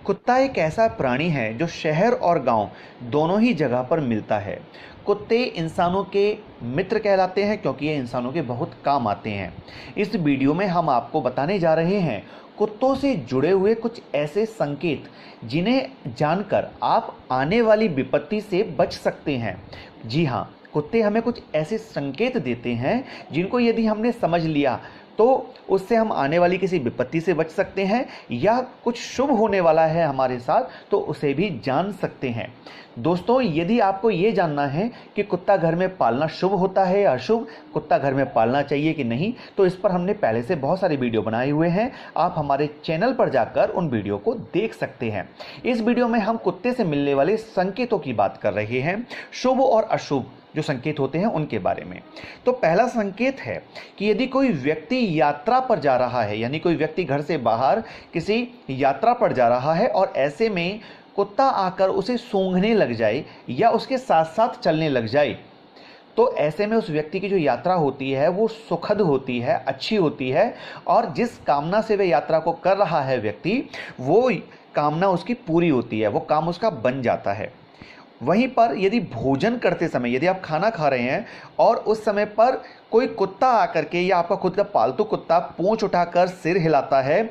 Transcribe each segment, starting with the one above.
कुत्ता एक ऐसा प्राणी है जो शहर और गांव दोनों ही जगह पर मिलता है। कुत्ते इंसानों के मित्र कहलाते हैं क्योंकि ये इंसानों के बहुत काम आते हैं। इस वीडियो में हम आपको बताने जा रहे हैं कुत्तों से जुड़े हुए कुछ ऐसे संकेत जिन्हें जानकर आप आने वाली विपत्ति से बच सकते हैं। जी हाँ, कुत्ते हमें कुछ ऐसे संकेत देते हैं जिनको यदि हमने समझ लिया तो उससे हम आने वाली किसी विपत्ति से बच सकते हैं या कुछ शुभ होने वाला है हमारे साथ तो उसे भी जान सकते हैं। दोस्तों, यदि आपको ये जानना है कि कुत्ता घर में पालना शुभ होता है या अशुभ, कुत्ता घर में पालना चाहिए कि नहीं, तो इस पर हमने पहले से बहुत सारे वीडियो बनाए हुए हैं। आप हमारे चैनल पर जाकर उन वीडियो को देख सकते हैं। इस वीडियो में हम कुत्ते से मिलने वाले संकेतों की बात कर रहे हैं, शुभ और अशुभ जो संकेत होते हैं उनके बारे में। तो पहला संकेत है कि यदि कोई व्यक्ति यात्रा पर जा रहा है, यानी कोई व्यक्ति घर से बाहर किसी यात्रा पर जा रहा है और ऐसे में कुत्ता आकर उसे सूंघने लग जाए या उसके साथ साथ चलने लग जाए, तो ऐसे में उस व्यक्ति की जो यात्रा होती है वो सुखद होती है, अच्छी होती है, और जिस कामना से वह यात्रा को कर रहा है व्यक्ति, वो कामना उसकी पूरी होती है, वो काम उसका बन जाता है। वहीं पर यदि भोजन करते समय, यदि आप खाना खा रहे हैं और उस समय पर कोई कुत्ता आकर के या आपका खुद का पालतू कुत्ता पूंछ उठाकर सिर हिलाता है,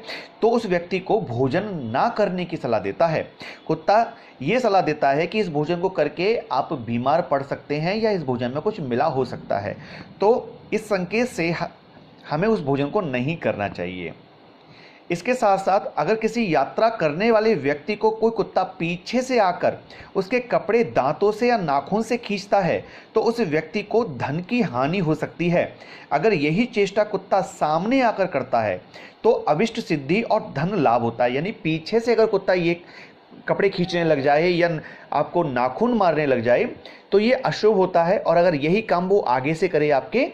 तो उस व्यक्ति को भोजन ना करने की सलाह देता है। कुत्ता ये सलाह देता है कि इस भोजन को करके आप बीमार पड़ सकते हैं या इस भोजन में कुछ मिला हो सकता है, तो इस संकेत से हमें उस भोजन को नहीं करना चाहिए। इसके साथ साथ अगर किसी यात्रा करने वाले व्यक्ति को कोई कुत्ता पीछे से आकर उसके कपड़े दांतों से या नाखून से खींचता है, तो उस व्यक्ति को धन की हानि हो सकती है। अगर यही चेष्टा कुत्ता सामने आकर करता है तो अभिष्ट सिद्धि और धन लाभ होता है। यानी पीछे से अगर कुत्ता ये कपड़े खींचने लग जाए या आपको नाखून मारने लग जाए तो ये अशुभ होता है, और अगर यही काम वो आगे से करे आपके,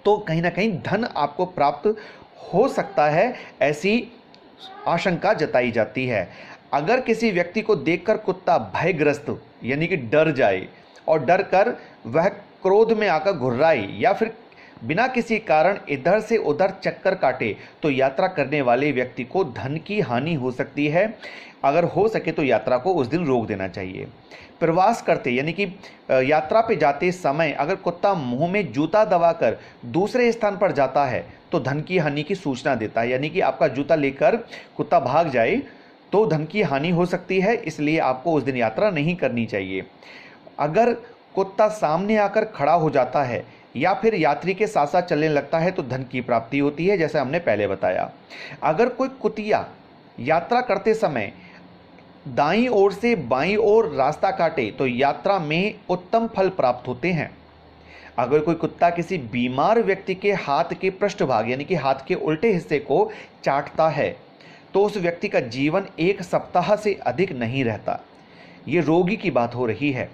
तो कहीं ना कहीं धन आपको प्राप्त हो सकता है, ऐसी आशंका जताई जाती है। अगर किसी व्यक्ति को देखकर कुत्ता भयग्रस्त यानी कि डर जाए और डर कर वह क्रोध में आकर घुर्राए या फिर बिना किसी कारण इधर से उधर चक्कर काटे, तो यात्रा करने वाले व्यक्ति को धन की हानि हो सकती है। अगर हो सके तो यात्रा को उस दिन रोक देना चाहिए। प्रवास करते यानी कि यात्रा पे जाते समय अगर कुत्ता मुंह में जूता दबाकर दूसरे स्थान पर जाता है तो धन की हानि की सूचना देता है। यानी कि आपका जूता लेकर कुत्ता भाग जाए तो धन की हानि हो सकती है, इसलिए आपको उस दिन यात्रा नहीं करनी चाहिए। अगर कुत्ता सामने आकर खड़ा हो जाता है या फिर यात्री के साथ साथ चलने लगता है तो धन की प्राप्ति होती है, जैसे हमने पहले बताया। अगर कोई कुतिया यात्रा करते समय दाईं ओर से बाईं ओर रास्ता काटे तो यात्रा में उत्तम फल प्राप्त होते हैं। अगर कोई कुत्ता किसी बीमार व्यक्ति के हाथ के पृष्ठभाग यानी कि हाथ के उल्टे हिस्से को चाटता है तो उस व्यक्ति का जीवन 1 सप्ताह से अधिक नहीं रहता। ये रोगी की बात हो रही है।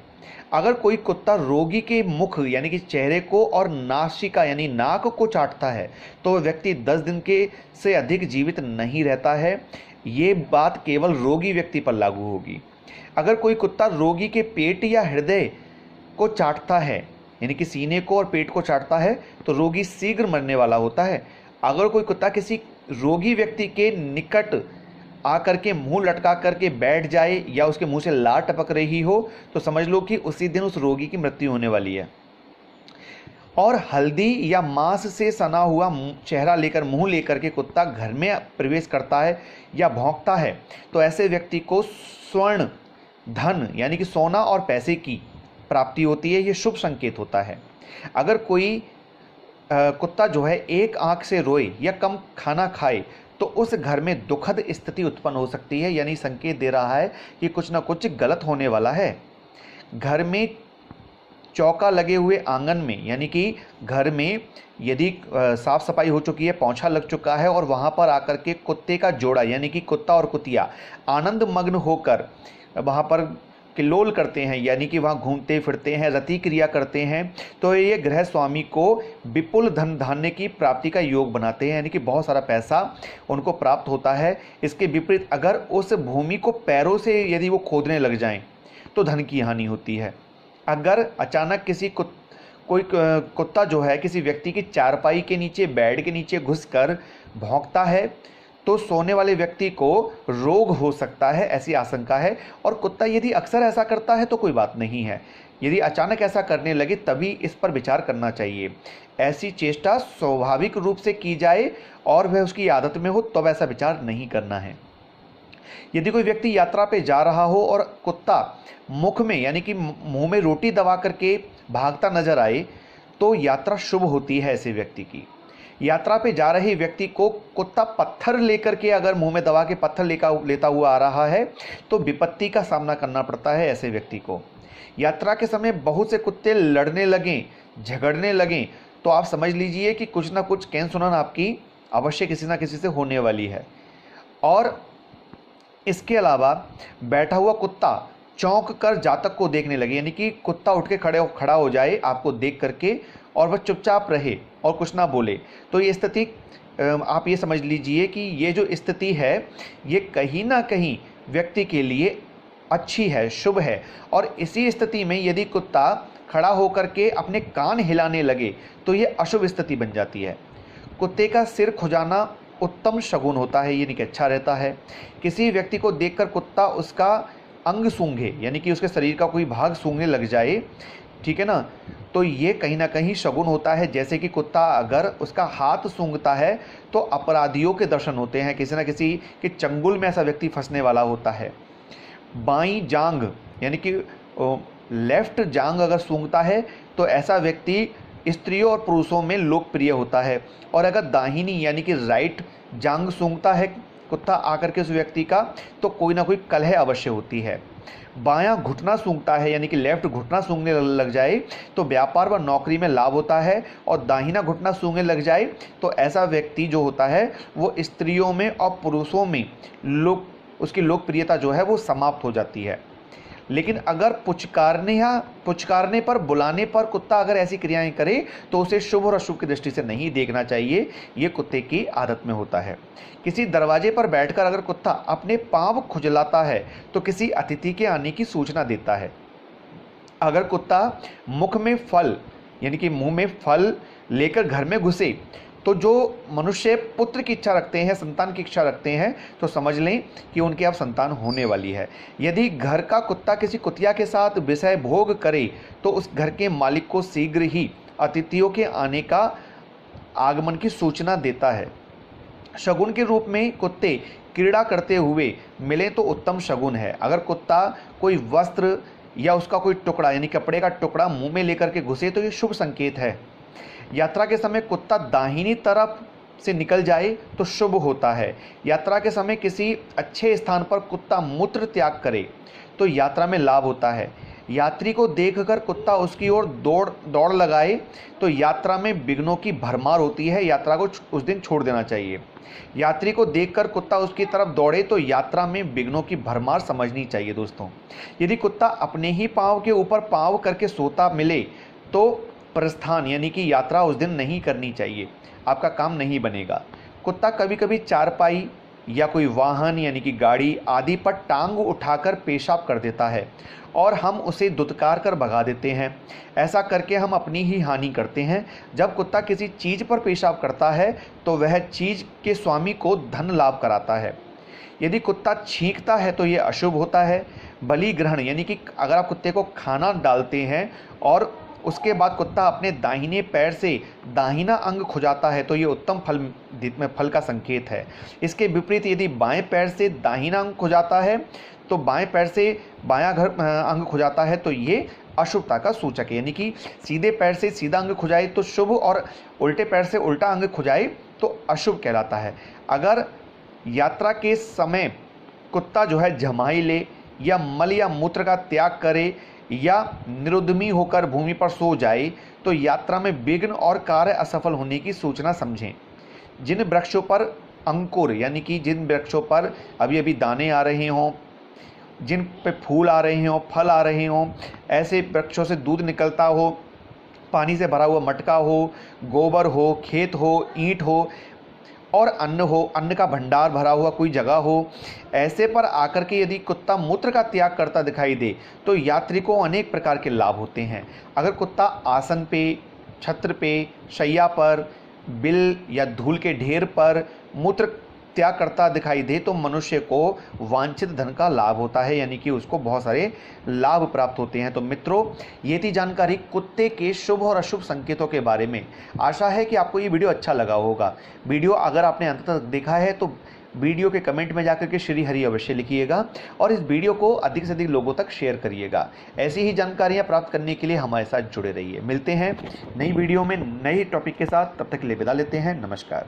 अगर कोई कुत्ता रोगी के मुख यानी कि चेहरे को और नासिका यानी नाक को चाटता है तो व्यक्ति 10 दिन के से अधिक जीवित नहीं रहता है। ये बात केवल रोगी व्यक्ति पर लागू होगी। अगर कोई कुत्ता रोगी के पेट या हृदय को चाटता है यानी कि सीने को और पेट को चाटता है तो रोगी शीघ्र मरने वाला होता है। अगर कोई कुत्ता किसी रोगी व्यक्ति के निकट आकर के मुंह लटका करके बैठ जाए या उसके मुंह से लार टपक रही हो तो समझ लो कि उसी दिन उस रोगी की मृत्यु होने वाली है। और हल्दी या मांस से सना हुआ चेहरा लेकर मुंह लेकर के कुत्ता घर में प्रवेश करता है या भौंकता है तो ऐसे व्यक्ति को स्वर्ण धन यानी कि सोना और पैसे की प्राप्ति होती है। ये शुभ संकेत होता है। अगर कोई कुत्ता जो है एक आंख से रोए या कम खाना खाए तो उस घर में दुखद स्थिति उत्पन्न हो सकती है, यानी संकेत दे रहा है कि कुछ ना कुछ गलत होने वाला है। घर में चौका लगे हुए आंगन में यानी कि घर में यदि साफ सफाई हो चुकी है, पोंछा लग चुका है और वहाँ पर आकर के कुत्ते का जोड़ा यानी कि कुत्ता और कुतिया आनंद मग्न होकर वहाँ पर किल्लोल करते हैं यानी कि वहाँ घूमते फिरते हैं, रति क्रिया करते हैं, तो ये गृह स्वामी को विपुल धन धान्य की प्राप्ति का योग बनाते हैं, यानी कि बहुत सारा पैसा उनको प्राप्त होता है। इसके विपरीत अगर उस भूमि को पैरों से यदि वो खोदने लग जाएं तो धन की हानि होती है। अगर अचानक कोई कुत्ता जो है किसी व्यक्ति की चारपाई के नीचे, बेड के नीचे घुसकर भौंकता है तो सोने वाले व्यक्ति को रोग हो सकता है, ऐसी आशंका है। और कुत्ता यदि अक्सर ऐसा करता है तो कोई बात नहीं है, यदि अचानक ऐसा करने लगे तभी इस पर विचार करना चाहिए। ऐसी चेष्टा स्वाभाविक रूप से की जाए और वह उसकी आदत में हो तब ऐसा विचार नहीं करना है। यदि कोई व्यक्ति यात्रा पे जा रहा हो और कुत्ता मुख में यानी कि मुंह में रोटी दबा करके भागता नजर आए तो यात्रा शुभ होती है ऐसे व्यक्ति की। यात्रा पे जा रहे व्यक्ति को कुत्ता पत्थर लेकर के अगर मुंह में दबा के पत्थर लेता हुआ आ रहा है तो विपत्ति का सामना करना पड़ता है ऐसे व्यक्ति को। यात्रा के समय बहुत से कुत्ते लड़ने लगें, झगड़ने लगें तो आप समझ लीजिए कि कुछ ना कुछ कैन सुनन आपकी अवश्य किसी ना किसी से होने वाली है। और इसके अलावा बैठा हुआ कुत्ता चौंक कर जातक को देखने लगे, यानी कि कुत्ता उठ के खड़ा हो जाए आपको देख करके और वह चुपचाप रहे और कुछ ना बोले, तो ये स्थिति आप ये समझ लीजिए कि ये जो स्थिति है ये कहीं ना कहीं व्यक्ति के लिए अच्छी है, शुभ है। और इसी स्थिति में यदि कुत्ता खड़ा होकर के अपने कान हिलाने लगे तो ये अशुभ स्थिति बन जाती है। कुत्ते का सिर खुजाना उत्तम शगुन होता है, यानी कि अच्छा रहता है। किसी व्यक्ति को देखकर कुत्ता उसका अंग सूंघे, यानी कि उसके शरीर का कोई भाग सूंघने लग जाए, ठीक है ना, तो ये कहीं ना कहीं शगुन होता है। जैसे कि कुत्ता अगर उसका हाथ सूंघता है तो अपराधियों के दर्शन होते हैं, किसी न किसी के चंगुल में ऐसा व्यक्ति फंसने वाला होता है। बाईं जांघ यानी कि लेफ्ट जांघ अगर सूंघता है तो ऐसा व्यक्ति स्त्रियों और पुरुषों में लोकप्रिय होता है। और अगर दाहिनी यानी कि राइट जांघ सूंघता है कुत्ता आकर के उस व्यक्ति का तो कोई ना कोई कलह अवश्य होती है। बायां घुटना सूंघता है यानी कि लेफ्ट घुटना सूंघने लग जाए तो व्यापार व नौकरी में लाभ होता है। और दाहिना घुटना सूंघने लग जाए तो ऐसा व्यक्ति जो होता है वो स्त्रियों में और पुरुषों में उसकी लोकप्रियता जो है वो समाप्त हो जाती है। लेकिन अगर पुचकारने पर, बुलाने पर कुत्ता अगर ऐसी क्रियाएं करे तो उसे शुभ और अशुभ की दृष्टि से नहीं देखना चाहिए, ये कुत्ते की आदत में होता है। किसी दरवाजे पर बैठकर अगर कुत्ता अपने पांव खुजलाता है तो किसी अतिथि के आने की सूचना देता है। अगर कुत्ता मुख में फल यानी कि मुंह में फल लेकर घर में घुसे तो जो मनुष्य पुत्र की इच्छा रखते हैं, संतान की इच्छा रखते हैं, तो समझ लें कि उनकी अब संतान होने वाली है। यदि घर का कुत्ता किसी कुतिया के साथ विषय भोग करे तो उस घर के मालिक को शीघ्र ही अतिथियों के आने का आगमन की सूचना देता है। शगुन के रूप में कुत्ते क्रीड़ा करते हुए मिले तो उत्तम शगुन है। अगर कुत्ता कोई वस्त्र या उसका कोई टुकड़ा यानी कपड़े का टुकड़ा मुंह में लेकर के घुसे तो ये शुभ संकेत है। यात्रा के समय कुत्ता दाहिनी तरफ से निकल जाए तो शुभ होता है। यात्रा के समय किसी अच्छे स्थान पर कुत्ता मूत्र त्याग करे तो यात्रा में लाभ होता है। यात्री को देखकर कुत्ता उसकी ओर दौड़ लगाए तो यात्रा में विघ्नों की भरमार होती है, यात्रा को उस दिन छोड़ देना चाहिए। यात्री को देखकर कुत्ता उसकी तरफ दौड़े तो यात्रा में विघ्नों की भरमार समझनी चाहिए। दोस्तों, यदि कुत्ता अपने ही पाँव के ऊपर पाँव करके सोता मिले तो प्रस्थान यानी कि यात्रा उस दिन नहीं करनी चाहिए, आपका काम नहीं बनेगा। कुत्ता कभी कभी चारपाई या कोई वाहन यानी कि गाड़ी आदि पर टांग उठाकर पेशाब कर देता है और हम उसे दुत्कार कर भगा देते हैं। ऐसा करके हम अपनी ही हानि करते हैं। जब कुत्ता किसी चीज़ पर पेशाब करता है तो वह चीज़ के स्वामी को धन लाभ कराता है। यदि कुत्ता छींकता है तो ये अशुभ होता है। बलि ग्रहण यानी कि अगर आप कुत्ते को खाना डालते हैं और उसके बाद कुत्ता अपने दाहिने पैर से दाहिना अंग खुजाता है तो ये उत्तम फल का संकेत है। इसके विपरीत यदि बाएं पैर से दाहिना अंग खुजाता है तो बाएं पैर से बायां अंग खुजाता है तो ये अशुभता का सूचक है। यानी कि सीधे पैर से सीधा अंग खुजाए तो शुभ और उल्टे पैर से उल्टा अंग खुजाए तो अशुभ कहलाता है। अगर यात्रा के समय कुत्ता जो है जमाई ले या मल या मूत्र का त्याग करे या निरुद्मी होकर भूमि पर सो जाए तो यात्रा में विघ्न और कार्य असफल होने की सूचना समझें। जिन वृक्षों पर अंकुर यानी कि जिन वृक्षों पर अभी अभी दाने आ रहे हों, जिन पे फूल आ रहे हों, फल आ रहे हों, ऐसे वृक्षों से दूध निकलता हो, पानी से भरा हुआ मटका हो, गोबर हो, खेत हो, ईंट हो और अन्न हो, अन्न का भंडार भरा हुआ कोई जगह हो, ऐसे पर आकर के यदि कुत्ता मूत्र का त्याग करता दिखाई दे तो यात्री को अनेक प्रकार के लाभ होते हैं। अगर कुत्ता आसन पे, छत्र पे, शैया पर, बिल या धूल के ढेर पर मूत्र त्याग करता दिखाई दे तो मनुष्य को वांछित धन का लाभ होता है, यानी कि उसको बहुत सारे लाभ प्राप्त होते हैं। तो मित्रों, ये थी जानकारी कुत्ते के शुभ और अशुभ संकेतों के बारे में। आशा है कि आपको ये वीडियो अच्छा लगा होगा। वीडियो अगर आपने अंत तक देखा है तो वीडियो के कमेंट में जाकर के श्री हरि अवश्य लिखिएगा और इस वीडियो को अधिक से अधिक लोगों तक शेयर करिएगा। ऐसी ही जानकारियां प्राप्त करने के लिए हमारे साथ जुड़े रहिए। मिलते हैं नई वीडियो में नए टॉपिक के साथ, तब तक के लिए विदा लेते हैं। नमस्कार।